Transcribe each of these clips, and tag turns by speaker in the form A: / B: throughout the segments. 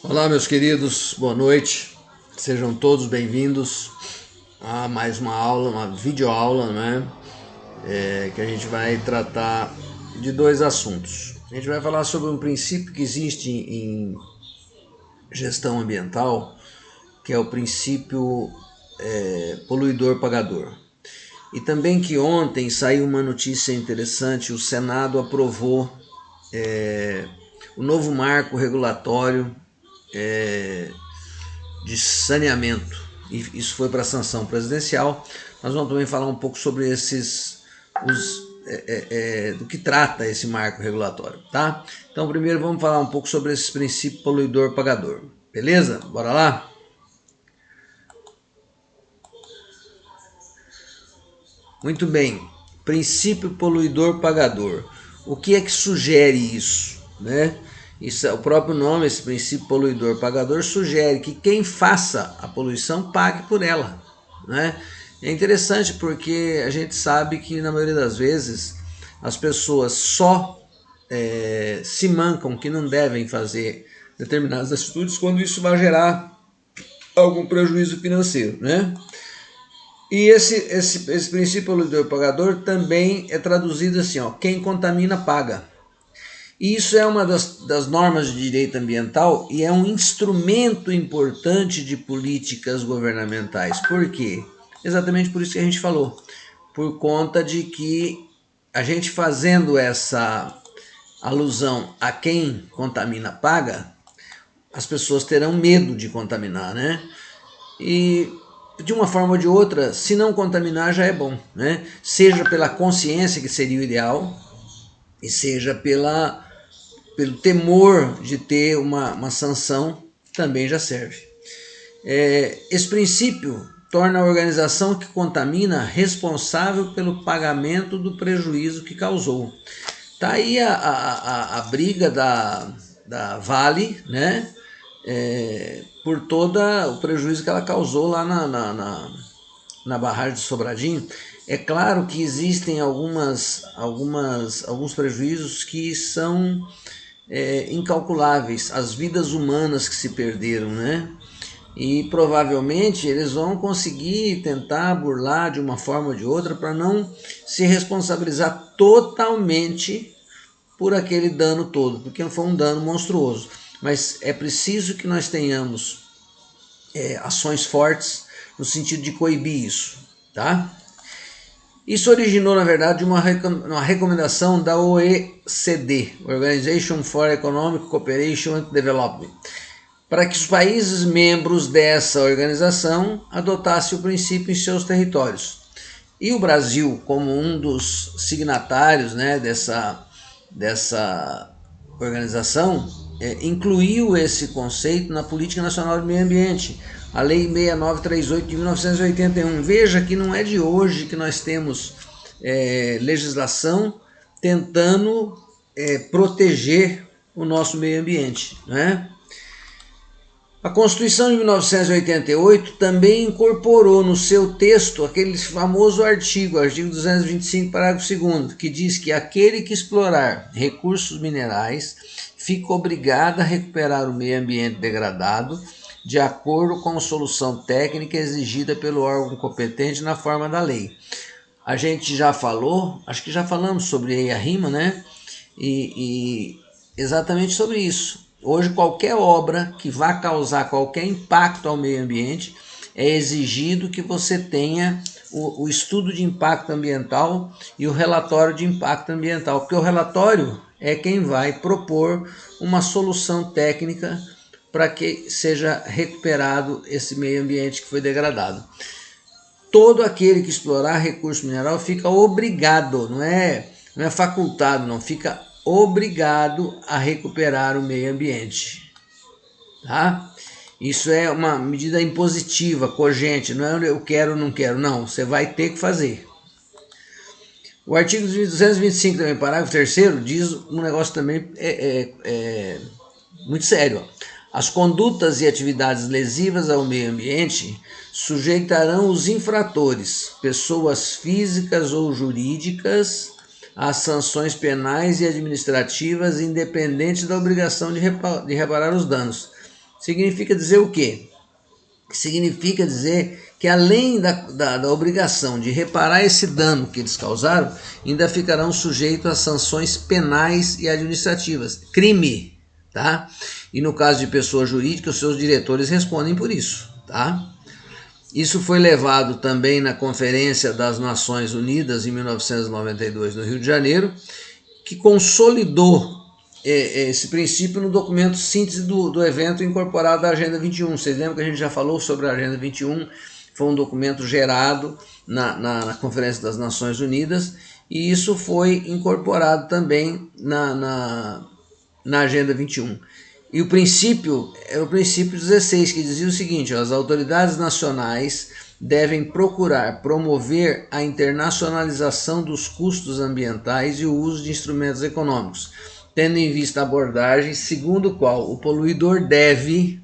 A: Olá, meus queridos, boa noite. Sejam todos bem-vindos a mais uma aula, uma videoaula, né? Que a gente vai tratar de dois assuntos. A gente vai falar sobre um princípio que existe em gestão ambiental, que é o princípio poluidor-pagador. E também que ontem saiu uma notícia interessante: o Senado aprovou o novo marco regulatório de saneamento, e isso foi para a sanção presidencial. Nós vamos também falar um pouco sobre do que trata esse marco regulatório, tá? Então, primeiro vamos falar um pouco sobre esse princípio poluidor-pagador, beleza? Bora lá? Muito bem, princípio poluidor-pagador. O que é que sugere isso, né? Isso, o próprio nome, esse princípio poluidor-pagador, sugere que quem faça a poluição pague por ela, né? É interessante porque a gente sabe que na maioria das vezes as pessoas só se mancam que não devem fazer determinadas atitudes quando isso vai gerar algum prejuízo financeiro, né? E esse princípio poluidor-pagador também é traduzido assim, ó: quem contamina paga. E isso é uma das normas de direito ambiental e é um instrumento importante de políticas governamentais. Por quê? Exatamente por isso que a gente falou. Por conta de que a gente fazendo essa alusão a quem contamina paga, as pessoas terão medo de contaminar, né? E de uma forma ou de outra, se não contaminar já é bom, né? Seja pela consciência, que seria o ideal, e seja pelo temor de ter uma sanção, também já serve. Esse princípio torna a organização que contamina responsável pelo pagamento do prejuízo que causou. Tá aí a briga da Vale, né? Por todo o prejuízo que ela causou lá na barragem de Sobradinho. É claro que existem alguns prejuízos que são incalculáveis, as vidas humanas que se perderam, né? E provavelmente eles vão conseguir tentar burlar de uma forma ou de outra para não se responsabilizar totalmente por aquele dano todo, porque foi um dano monstruoso. Mas é preciso que nós tenhamos ações fortes no sentido de coibir isso, tá? Isso originou, na verdade, uma recomendação da OECD, Organization for Economic Cooperation and Development, para que os países membros dessa organização adotassem o princípio em seus territórios. E o Brasil, como um dos signatários, né, dessa organização, incluiu esse conceito na Política Nacional de Meio Ambiente, a Lei 6938 de 1981. Veja que não é de hoje que nós temos legislação tentando proteger o nosso meio ambiente, né? A Constituição de 1988 também incorporou no seu texto aquele famoso artigo 225, parágrafo 2º, que diz que aquele que explorar recursos minerais fica obrigado a recuperar o meio ambiente degradado de acordo com a solução técnica exigida pelo órgão competente na forma da lei. A gente já falou, acho que já falamos sobre a rima, né? E exatamente sobre isso. Hoje qualquer obra que vá causar qualquer impacto ao meio ambiente é exigido que você tenha o estudo de impacto ambiental e o relatório de impacto ambiental, porque o relatório é quem vai propor uma solução técnica para que seja recuperado esse meio ambiente que foi degradado. Todo aquele que explorar recurso mineral fica obrigado, não é facultado, não, fica obrigado a recuperar o meio ambiente, tá? Isso é uma medida impositiva, cogente, não é eu quero ou não quero, não, você vai ter que fazer. O artigo 225 também, parágrafo 3º, diz um negócio também muito sério, ó. As condutas e atividades lesivas ao meio ambiente sujeitarão os infratores, pessoas físicas ou jurídicas, às sanções penais e administrativas, independente da obrigação de reparar os danos. Significa dizer o quê? Significa dizer que além da obrigação de reparar esse dano que eles causaram, ainda ficarão sujeitos a sanções penais e administrativas. Crime, tá? E no caso de pessoa jurídica, os seus diretores respondem por isso, tá? Isso foi levado também na Conferência das Nações Unidas em 1992 no Rio de Janeiro, que consolidou esse princípio no documento síntese do evento incorporado à Agenda 21. Vocês lembram que a gente já falou sobre a Agenda 21? Foi um documento gerado na Conferência das Nações Unidas e isso foi incorporado também na Agenda 21. E o princípio era o princípio 16, que dizia o seguinte: as autoridades nacionais devem procurar promover a internacionalização dos custos ambientais e o uso de instrumentos econômicos, tendo em vista a abordagem segundo a qual o poluidor deve,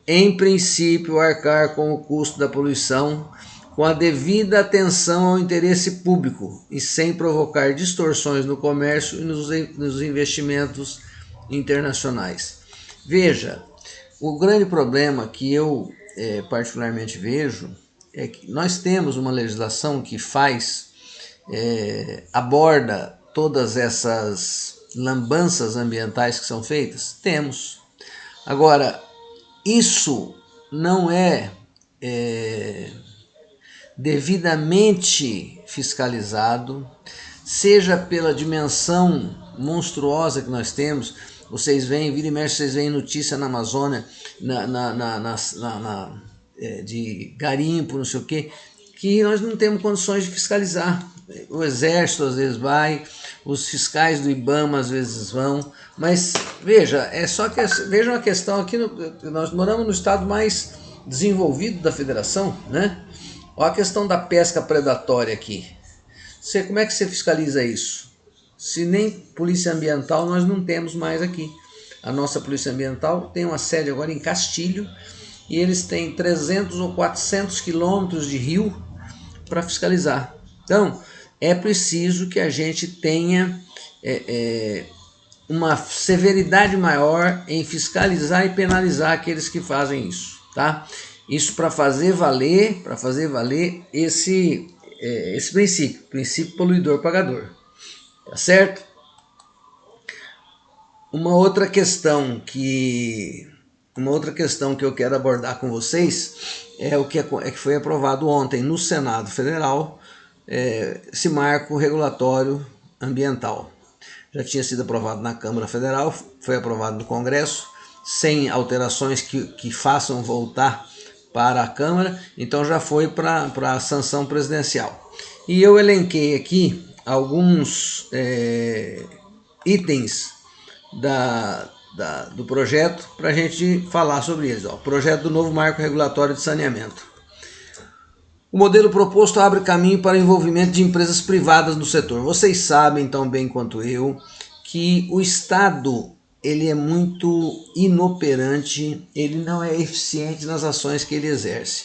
A: em princípio, arcar com o custo da poluição com a devida atenção ao interesse público e sem provocar distorções no comércio e nos investimentos internacionais. Veja, o grande problema que eu particularmente vejo é que nós temos uma legislação que aborda todas essas lambanças ambientais que são feitas? Temos. Agora, isso não é devidamente fiscalizado, seja pela dimensão monstruosa que nós temos. Vocês veem, vira e mexe, vocês veem notícia na Amazônia, de garimpo, não sei o quê, que nós não temos condições de fiscalizar. O Exército às vezes vai, os fiscais do IBAMA às vezes vão, mas veja, vejam a questão aqui, nós moramos no estado mais desenvolvido da federação, né? Olha a questão da pesca predatória aqui. Como é que você fiscaliza isso? Se nem polícia ambiental nós não temos mais aqui. A nossa polícia ambiental tem uma sede agora em Castilho e eles têm 300 ou 400 quilômetros de rio para fiscalizar. Então, é preciso que a gente tenha uma severidade maior em fiscalizar e penalizar aqueles que fazem isso, tá? Isso para fazer valer esse princípio poluidor-pagador. Tá certo? Uma outra questão que eu quero abordar com vocês é o que foi aprovado ontem no Senado Federal, esse marco regulatório ambiental. Já tinha sido aprovado na Câmara Federal, foi aprovado no Congresso, sem alterações que façam voltar para a Câmara, então já foi para a sanção presidencial. E eu elenquei aqui alguns itens do projeto para a gente falar sobre eles. Projeto do novo marco regulatório de saneamento. O modelo proposto abre caminho para o envolvimento de empresas privadas no setor. Vocês sabem tão bem quanto eu que o Estado ele é muito inoperante, ele não é eficiente nas ações que ele exerce.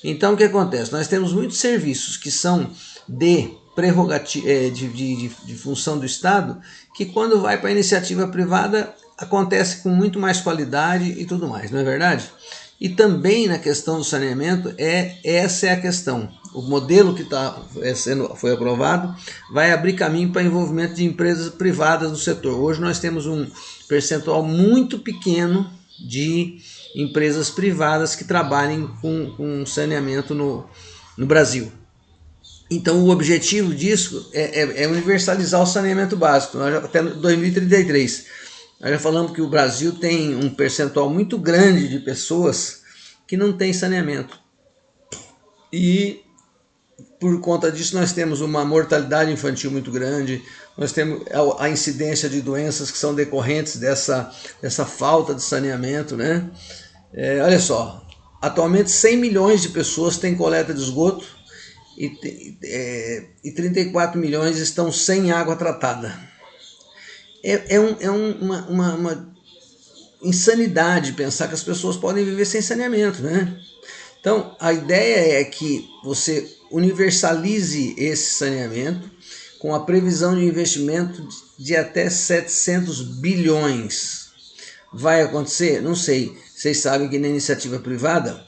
A: Então o que acontece? Nós temos muitos serviços que são de função do Estado, que quando vai para a iniciativa privada acontece com muito mais qualidade e tudo mais, não é verdade? E também na questão do saneamento, essa é a questão. O modelo que foi aprovado vai abrir caminho para envolvimento de empresas privadas no setor. Hoje nós temos um percentual muito pequeno de empresas privadas que trabalhem com saneamento no Brasil. Então o objetivo disso é universalizar o saneamento básico, até 2033. Nós já falamos que o Brasil tem um percentual muito grande de pessoas que não tem saneamento. E por conta disso nós temos uma mortalidade infantil muito grande, nós temos a incidência de doenças que são decorrentes dessa falta de saneamento, né? Olha só, atualmente 100 milhões de pessoas têm coleta de esgoto e 34 milhões estão sem água tratada. Uma insanidade pensar que as pessoas podem viver sem saneamento, né? Então, a ideia é que você universalize esse saneamento com a previsão de investimento de até 700 bilhões. Vai acontecer? Não sei. Vocês sabem que na iniciativa privada,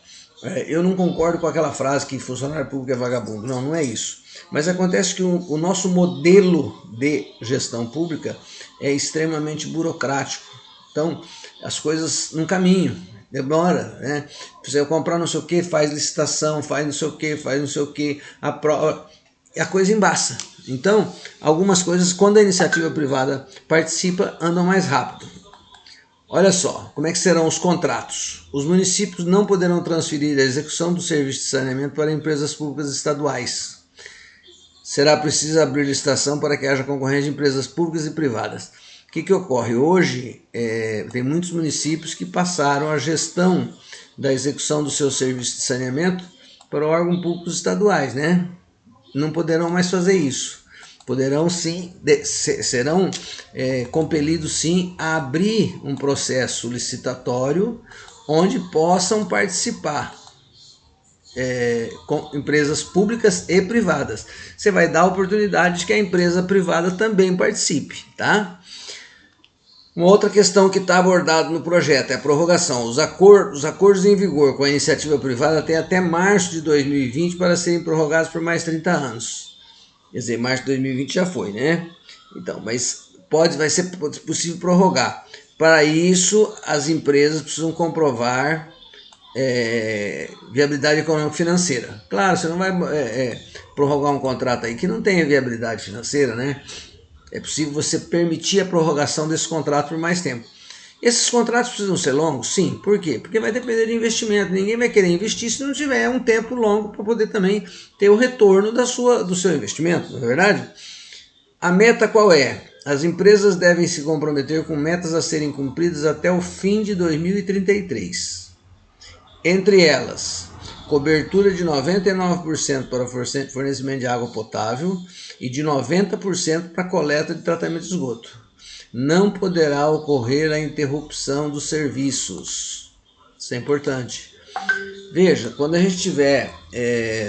A: eu não concordo com aquela frase que funcionário público é vagabundo. Não, não é isso. Mas acontece que o nosso modelo de gestão pública é extremamente burocrático. Então, as coisas não caminham, demora, né? Precisa comprar não sei o que, faz licitação, faz não sei o que, faz não sei o que, a coisa embaça. Então, algumas coisas, quando a iniciativa privada participa, andam mais rápido. Olha só, como é que serão os contratos? Os municípios não poderão transferir a execução do serviço de saneamento para empresas públicas estaduais. Será preciso abrir licitação para que haja concorrência de empresas públicas e privadas. O que ocorre? Hoje, tem muitos municípios que passaram a gestão da execução do seu serviço de saneamento para órgãos públicos estaduais, né? Não poderão mais fazer isso. Poderão sim, serão compelidos sim a abrir um processo licitatório onde possam participar com empresas públicas e privadas. Você vai dar a oportunidade de que a empresa privada também participe, tá? Uma outra questão que está abordada no projeto é a prorrogação. Os acordos em vigor com a iniciativa privada têm até março de 2020 para serem prorrogados por mais 30 anos. Quer dizer, março de 2020 já foi, né? Então, mas vai ser possível prorrogar. Para isso, as empresas precisam comprovar viabilidade econômico-financeira. Claro, você não vai prorrogar um contrato aí que não tenha viabilidade financeira, né? É possível você permitir a prorrogação desse contrato por mais tempo. Esses contratos precisam ser longos? Sim. Por quê? Porque vai depender de investimento. Ninguém vai querer investir se não tiver um tempo longo para poder também ter o retorno do seu investimento, não é verdade? A meta qual é? As empresas devem se comprometer com metas a serem cumpridas até o fim de 2033. Entre elas, cobertura de 99% para fornecimento de água potável e de 90% para coleta de tratamento de esgoto. Não poderá ocorrer a interrupção dos serviços. Isso é importante. Veja, quando a gente tiver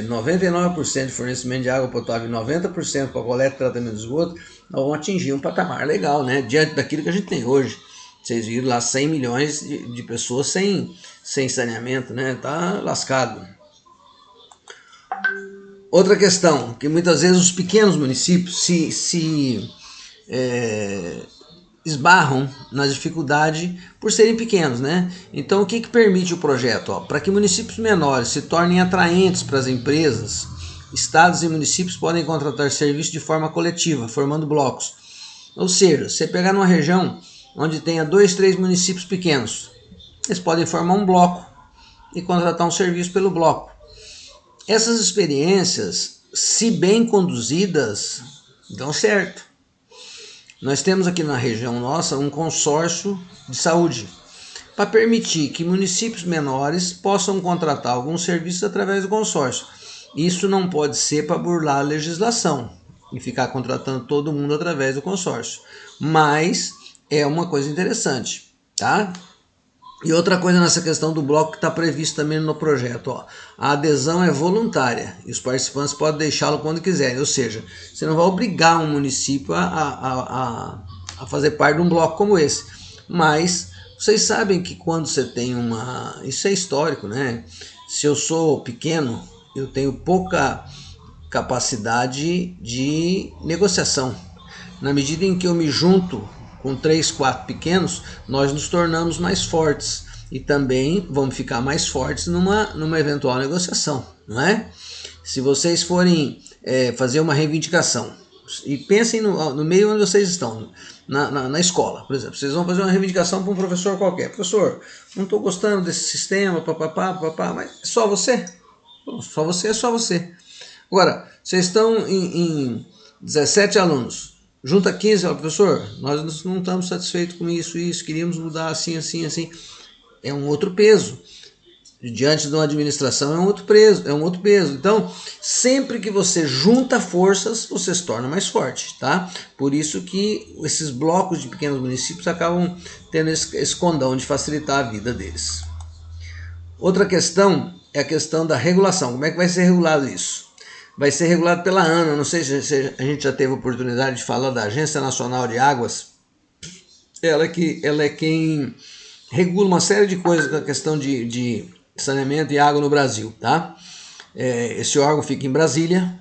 A: 99% de fornecimento de água potável e 90% para coleta e tratamento de esgoto, nós vamos atingir um patamar legal, né? Diante daquilo que a gente tem hoje. Vocês viram lá 100 milhões de pessoas sem saneamento, né? Tá lascado. Outra questão, que muitas vezes os pequenos municípios se esbarram na dificuldade por serem pequenos, né? Então, o que permite o projeto? Para que municípios menores se tornem atraentes para as empresas, estados e municípios podem contratar serviços de forma coletiva, formando blocos. Ou seja, você pegar numa região onde tenha 2, 3 municípios pequenos, eles podem formar um bloco e contratar um serviço pelo bloco. Essas experiências, se bem conduzidas, dão certo. Nós temos aqui na região nossa um consórcio de saúde para permitir que municípios menores possam contratar alguns serviços através do consórcio. Isso não pode ser para burlar a legislação e ficar contratando todo mundo através do consórcio, mas é uma coisa interessante, tá? E outra coisa nessa questão do bloco que está previsto também no projeto, a adesão é voluntária e os participantes podem deixá-lo quando quiserem, ou seja, você não vai obrigar um município a fazer parte de um bloco como esse, mas vocês sabem que quando você tem isso é histórico, né? Se eu sou pequeno, eu tenho pouca capacidade de negociação. Na medida em que eu me junto com 3, 4 pequenos, nós nos tornamos mais fortes e também vamos ficar mais fortes numa eventual negociação, não é? Se vocês forem fazer uma reivindicação, e pensem no meio onde vocês estão, na escola, por exemplo, vocês vão fazer uma reivindicação para um professor qualquer. Professor, não estou gostando desse sistema, mas é só você? Só você é só você. Agora, vocês estão em 17 alunos, junta 15, fala, professor, nós não estamos satisfeitos com isso, queríamos mudar assim. É um outro peso. Diante de uma administração é um outro peso. Então, sempre que você junta forças, você se torna mais forte, tá? Por isso que esses blocos de pequenos municípios acabam tendo esse condão de facilitar a vida deles. Outra questão é a questão da regulação. Como é que vai ser regulado isso? Vai ser regulado pela ANA. Não sei se a gente já teve a oportunidade de falar da Agência Nacional de Águas. Ela é quem regula uma série de coisas com a questão de saneamento e água no Brasil, tá? Esse órgão fica em Brasília.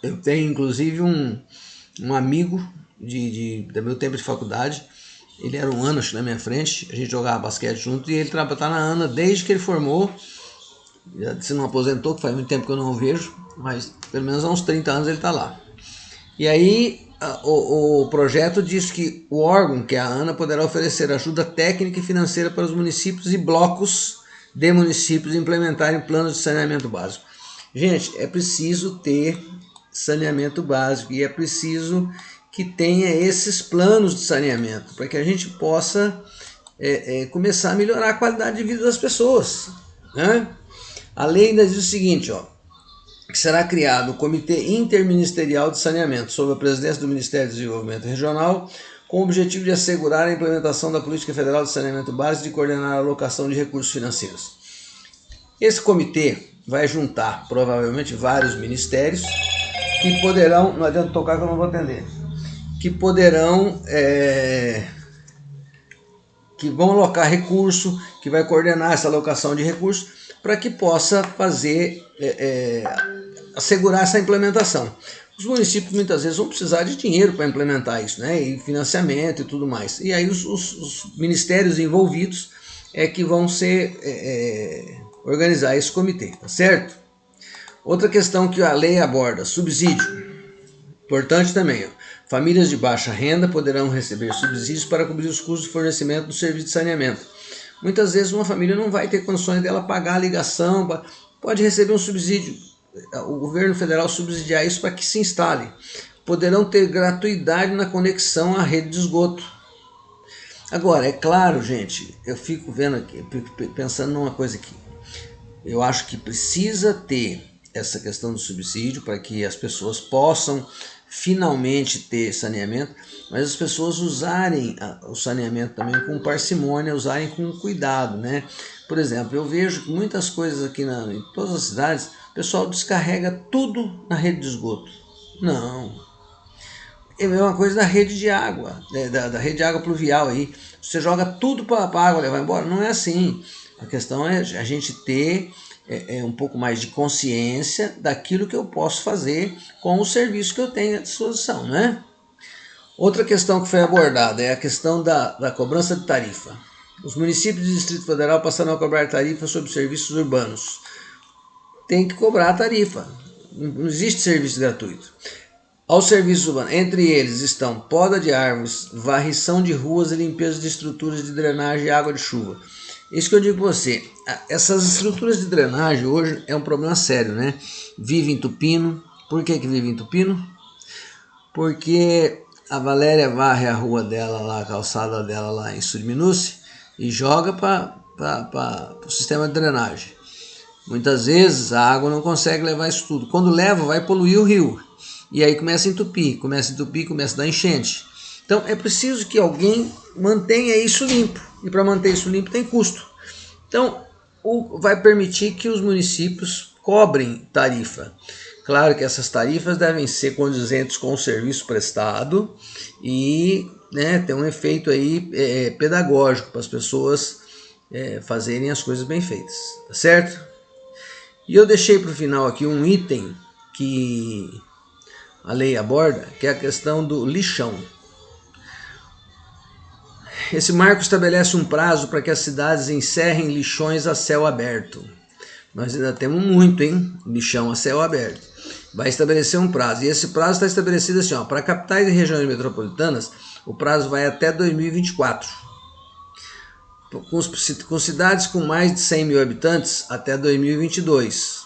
A: Eu tenho inclusive um amigo do meu tempo de faculdade. Ele era um ano, acho, na minha frente. A gente jogava basquete junto e ele tá na ANA desde que ele formou. Se não aposentou, que faz muito tempo que eu não o vejo, mas pelo menos há uns 30 anos ele está lá. E aí o projeto diz que o órgão, que é a ANA, poderá oferecer ajuda técnica e financeira para os municípios e blocos de municípios implementarem planos de saneamento básico. Gente, é preciso ter saneamento básico e é preciso que tenha esses planos de saneamento para que a gente possa começar a melhorar a qualidade de vida das pessoas, né? A lei ainda diz o seguinte, que será criado o Comitê Interministerial de Saneamento, sob a presidência do Ministério do Desenvolvimento Regional, com o objetivo de assegurar a implementação da Política Federal de Saneamento Básico e de coordenar a alocação de recursos financeiros. Esse comitê vai juntar, provavelmente, vários ministérios que poderão, não adianta tocar que eu não vou atender, que poderão, que vão alocar recurso, que vai coordenar essa alocação de recursos, para que possa fazer, assegurar essa implementação. Os municípios muitas vezes vão precisar de dinheiro para implementar isso, né? E financiamento e tudo mais. E aí os ministérios envolvidos que vão organizar esse comitê, tá certo? Outra questão que a lei aborda, subsídio. Importante também, famílias de baixa renda poderão receber subsídios para cobrir os custos de fornecimento do serviço de saneamento. Muitas vezes uma família não vai ter condições dela pagar a ligação, pode receber um subsídio, o governo federal subsidiar isso para que se instale. Poderão ter gratuidade na conexão à rede de esgoto. Agora, é claro, gente, eu fico vendo aqui, pensando numa coisa aqui. Eu acho que precisa ter essa questão do subsídio para que as pessoas possam finalmente ter saneamento, mas as pessoas usarem o saneamento também com parcimônia, usarem com cuidado, né? Por exemplo, eu vejo muitas coisas aqui em todas as cidades, o pessoal descarrega tudo na rede de esgoto. Não. É a mesma coisa da rede de água, da rede de água pluvial aí. Você joga tudo para a água levar embora. Não é assim. A questão é a gente ter um pouco mais de consciência daquilo que eu posso fazer com o serviço que eu tenho à disposição, né? Outra questão que foi abordada é a questão da cobrança de tarifa. Os municípios do Distrito Federal passarão a cobrar tarifa sobre serviços urbanos. Tem que cobrar a tarifa. Não existe serviço gratuito. Aos serviços urbanos, entre eles estão poda de árvores, varrição de ruas e limpeza de estruturas de drenagem e água de chuva. Isso que eu digo para você, essas estruturas de drenagem hoje é um problema sério, né? Vive entupindo. Por que vive entupindo? Porque a Valéria varre a rua dela lá, a calçada dela lá em Suriminúcia e joga para o sistema de drenagem. Muitas vezes a água não consegue levar isso tudo. Quando leva, vai poluir o rio. E aí começa a entupir, começa a dar enchente. Então é preciso que alguém mantenha isso limpo. E para manter isso limpo tem custo. Então vai permitir que os municípios cobrem tarifa. Claro que essas tarifas devem ser condizentes com o serviço prestado e ter um efeito aí pedagógico para as pessoas fazerem as coisas bem feitas, tá certo? E eu deixei para o final aqui um item que a lei aborda, que é a questão do lixão. Esse marco estabelece um prazo para que as cidades encerrem lixões a céu aberto. Nós ainda temos muito, lixão a céu aberto. Vai estabelecer um prazo. E esse prazo está estabelecido assim, para capitais e regiões metropolitanas, o prazo vai até 2024. Com cidades com mais de 100 mil habitantes, até 2022.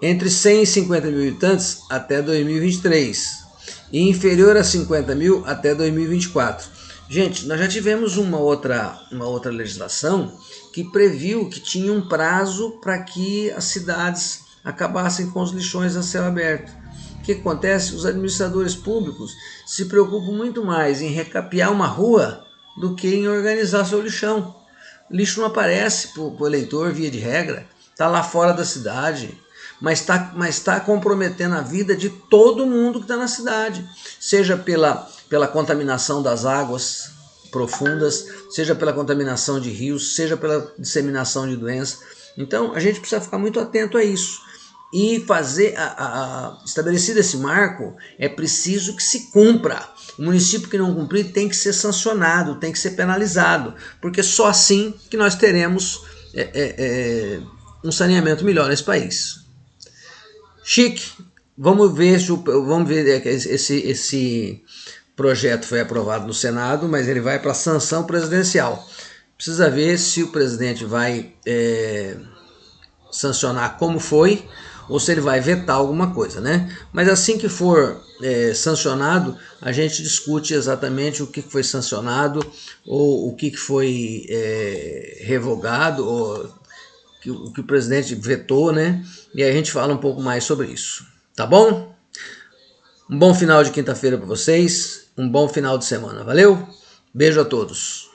A: Entre 100 e 50 mil habitantes, até 2023. E inferior a 50 mil, até 2024. Gente, nós já tivemos uma outra legislação que previu que tinha um prazo para que as cidades acabassem com os lixões a céu aberto. O que acontece? Os administradores públicos se preocupam muito mais em recapear uma rua do que em organizar seu lixão. O lixo não aparece para o eleitor, via de regra, está lá fora da cidade, mas está comprometendo a vida de todo mundo que está na cidade, seja pela contaminação das águas, profundas, seja pela contaminação de rios, seja pela disseminação de doenças. Então a gente precisa ficar muito atento a isso. E fazer, estabelecido esse marco, é preciso que se cumpra. O município que não cumprir tem que ser sancionado, tem que ser penalizado, porque só assim que nós teremos um saneamento melhor nesse país. Chique, vamos ver esse projeto foi aprovado no Senado, mas ele vai para a sanção presidencial. Precisa ver se o presidente vai sancionar como foi, ou se ele vai vetar alguma coisa, né? Mas assim que for sancionado, a gente discute exatamente o que foi sancionado, ou o que foi revogado, ou o que o presidente vetou, né? E aí a gente fala um pouco mais sobre isso, tá bom? Um bom final de quinta-feira para vocês, um bom final de semana, valeu? Beijo a todos.